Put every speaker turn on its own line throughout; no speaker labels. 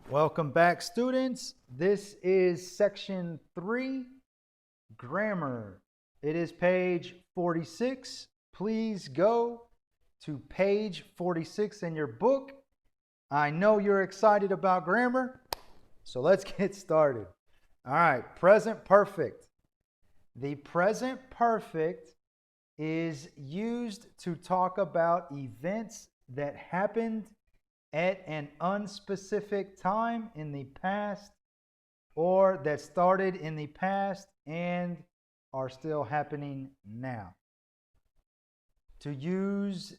Welcome back, students. This is section 3, grammar. It is page 46. Please go to page 46 in your book. I know you're excited about grammar, so let's get started. All right, present perfect. The present perfect is used to talk about events that happened at an unspecific time in the past or that started in the past and are still happening now. To use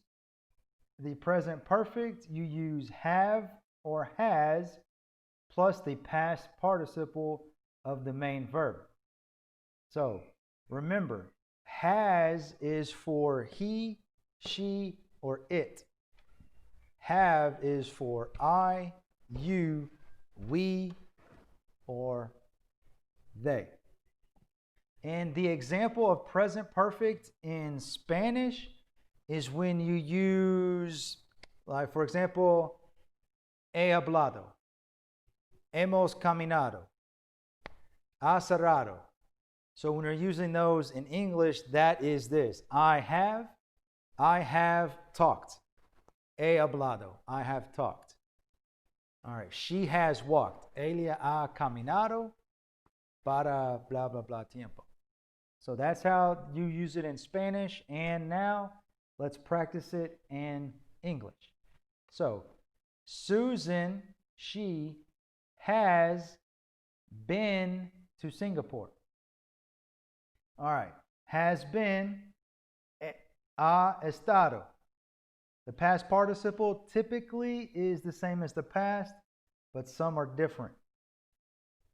the present perfect, you use have or has plus the past participle of the main verb. So remember, has is for he, she, or it. Have is for I, you, we, or they. And the example of present perfect in Spanish is when you use, like, for example, he hablado, hemos caminado, ha cerrado. So when you're using those in English, that is this. I have talked. He hablado, I have talked. All right, she has walked. Ella ha caminado para blah, blah, blah tiempo. So that's how you use it in Spanish. And now let's practice it in English. So Susan, she has been to Singapore. All right, has been, ha estado. The past participle typically is the same as the past, but some are different.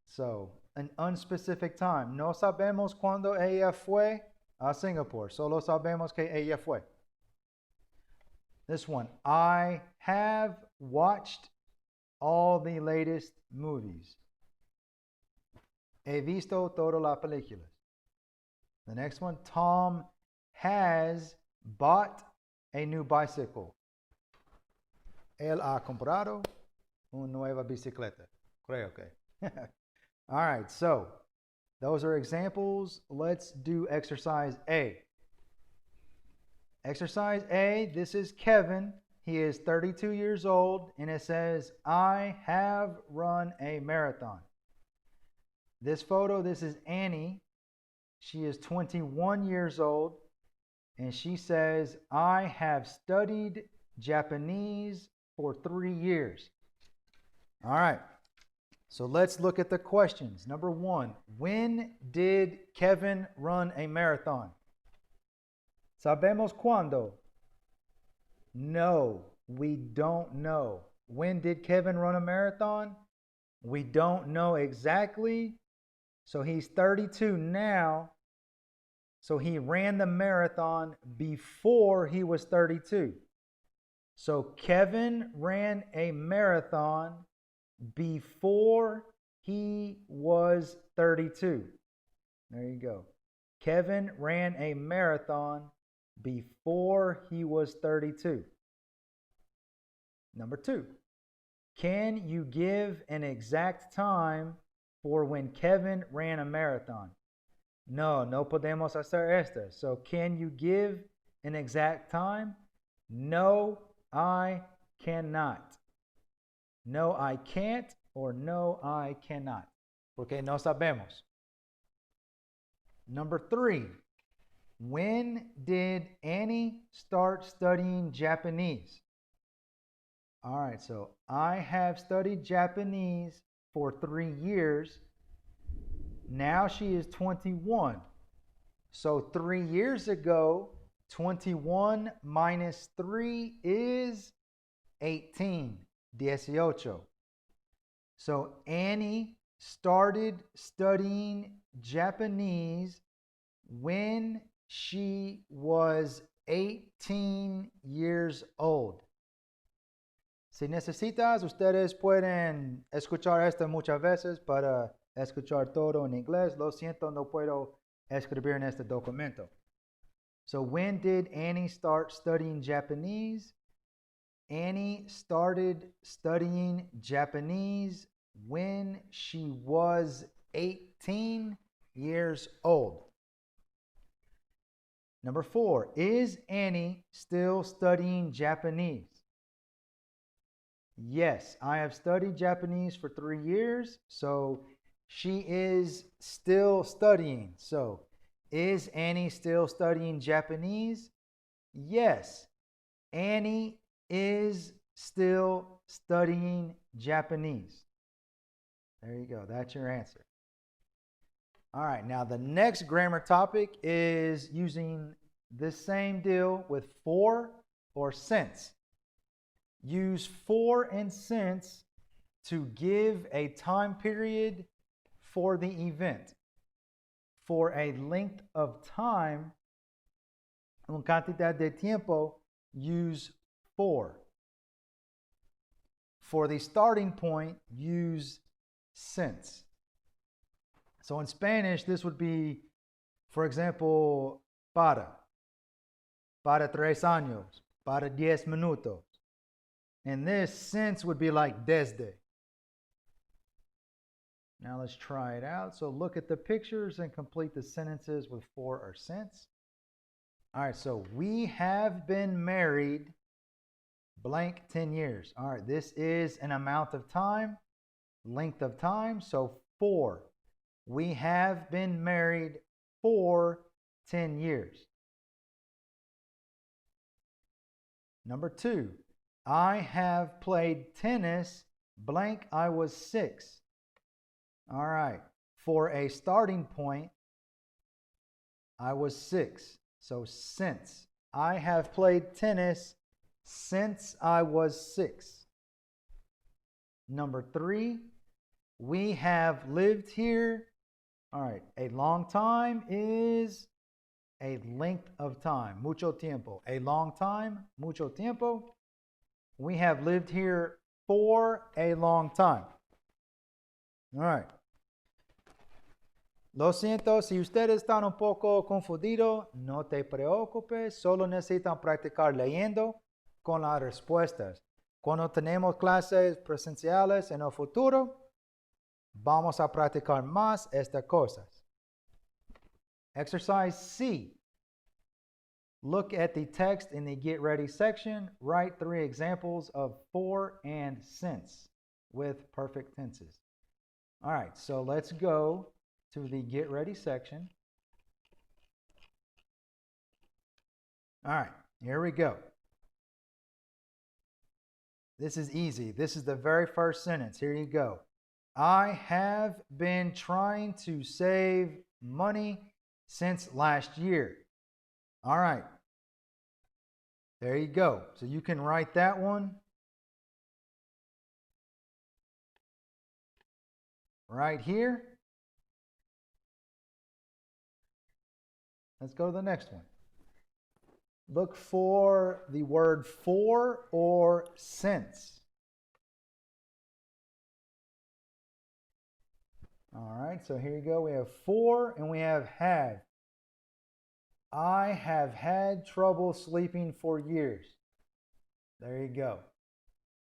So, an unspecific time. No sabemos cuándo ella fue a Singapore. Solo sabemos que ella fue. This one. I have watched all the latest movies. He visto todas las películas. The next one. Tom has bought a new bicycle. Él ha comprado una nueva bicicleta. Creo que. All right, so those are examples. Let's do exercise A. Exercise A, this is Kevin. He is 32 years old, and it says, I have run a marathon. This photo, this is Annie. She is 21 years old. And she says, I have studied Japanese for 3 years. All right. So let's look at the questions. Number 1, when did Kevin run a marathon? Sabemos cuándo? No, we don't know. When did Kevin run a marathon? We don't know exactly. So he's 32 now. So he ran the marathon before he was 32. So Kevin ran a marathon before he was 32. There you go. Kevin ran a marathon before he was 32. Number 2. Can you give an exact time for when Kevin ran a marathon? No podemos hacer esta. So can you give an exact time? No, I cannot. No, I can't, or no, I cannot. Porque no sabemos. Number 3, when did Annie start studying Japanese? All right, so I have studied Japanese for 3 years. Now she is 21. So 3 years ago, 21 minus 3 is 18. 18. So Annie started studying Japanese when she was 18 years old. Si necesitas, ustedes pueden escuchar esto muchas veces para escuchar todo en inglés. Lo siento, no puedo escribir en este documento. So when did Annie start studying Japanese? Annie started studying Japanese when she was 18 years old. Number 4, is Annie still studying Japanese? Yes, I have studied Japanese for 3 years, so she is still studying. So, is Annie still studying Japanese? Yes, Annie is still studying Japanese. There you go. That's your answer. All right, now the next grammar topic is using the same deal with for or since. Use for and since to give a time period for the event. For a length of time, una cantidad de tiempo, use for. For the starting point, use since. So in Spanish, this would be, for example, para 3 años, para 10 minutos. And this since would be like desde. Now let's try it out. So look at the pictures and complete the sentences with for or since. All right, so we have been married blank 10 years. All right, this is an amount of time, length of time, so for. We have been married for 10 years. Number 2, I have played tennis blank I was 6. All right, for a starting point, I was 6. So since. I have played tennis since I was 6. Number 3, we have lived here. All right, a long time is a length of time, mucho tiempo. A long time, mucho tiempo. We have lived here for a long time. All right. Lo siento, si ustedes están un poco confundidos, no te preocupes, solo necesitan practicar leyendo con las respuestas. Cuando tenemos clases presenciales en el futuro, vamos a practicar más estas cosas. Exercise C. Look at the text in the Get Ready section. Write 3 examples of for and since with perfect tenses. All right, so let's go to the Get Ready section. All right, here we go. This is easy. This is the very first sentence. Here you go. I have been trying to save money since last year. All right. There you go. So you can write that one right here. Let's go to the next one. Look for the word for or since. All right, so here you go. We have for and we have have. I have had trouble sleeping for years. There you go.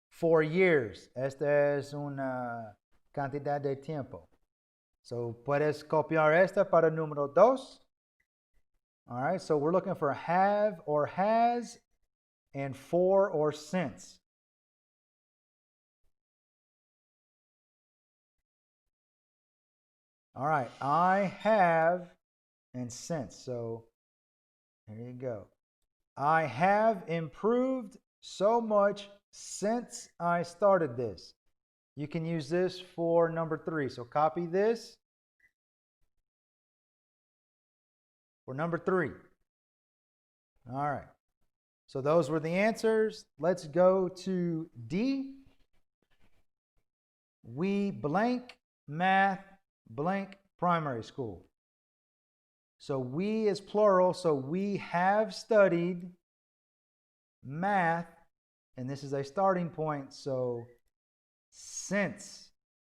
For years. Esta es una cantidad de tiempo. So puedes copiar esta para el número 2. All right, so we're looking for have or has and for or since. All right, I have and since. So here you go. I have improved so much since I started this. You can use this for number 3. So copy this for number 3. All right. So those were the answers. Let's go to D. We blank math blank primary school. So we is plural, so we have studied math, and this is a starting point, so since.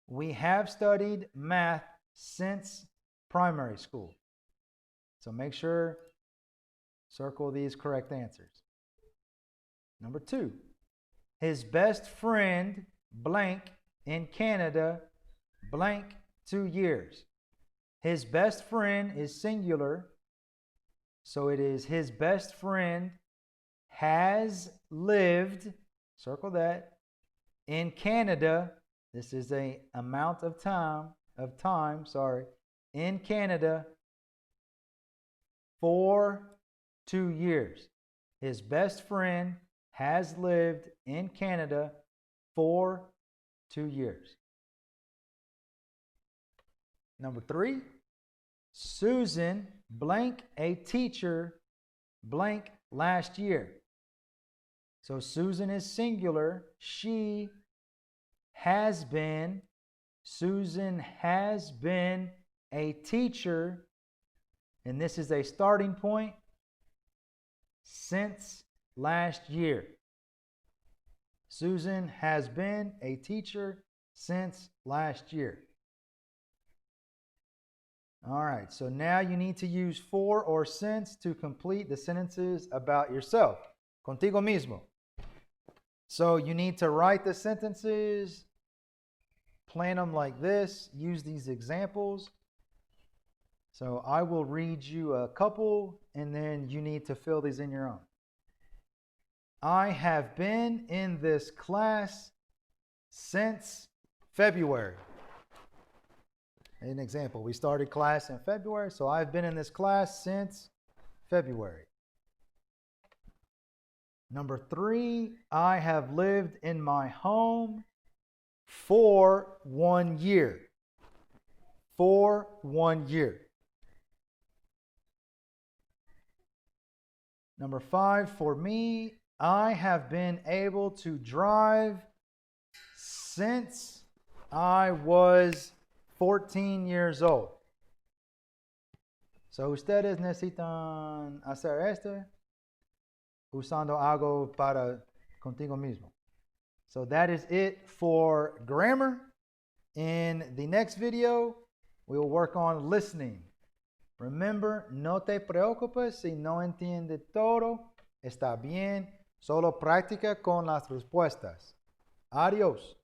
We have studied math since primary school. So make sure, circle these correct answers. Number 2, his best friend, blank, in Canada, blank, 2 years. His best friend is singular, so it is his best friend has lived, circle that, in Canada. This is a amount of time, in Canada for 2 years. His best friend has lived in Canada for 2 years. Number 3, Susan, blank, a teacher, blank, last year. So Susan is singular. She has been, Susan has been a teacher, and this is a starting point, since last year. Susan has been a teacher since last year. All right, so now you need to use for or since to complete the sentences about yourself. Contigo mismo. So you need to write the sentences, plan them like this, use these examples. So I will read you a couple, and then you need to fill these in your own. I have been in this class since February. An example, we started class in February, so I've been in this class since February. Number 3, I have lived in my home for 1 year. For 1 year. Number 5, for me, I have been able to drive since I was 14 years old. So ustedes necesitan hacer esto usando algo para contigo mismo. So that is it for grammar. In the next video, we will work on listening. Remember, no te preocupes si no entiende todo. Está bien. Solo practica con las respuestas. Adiós.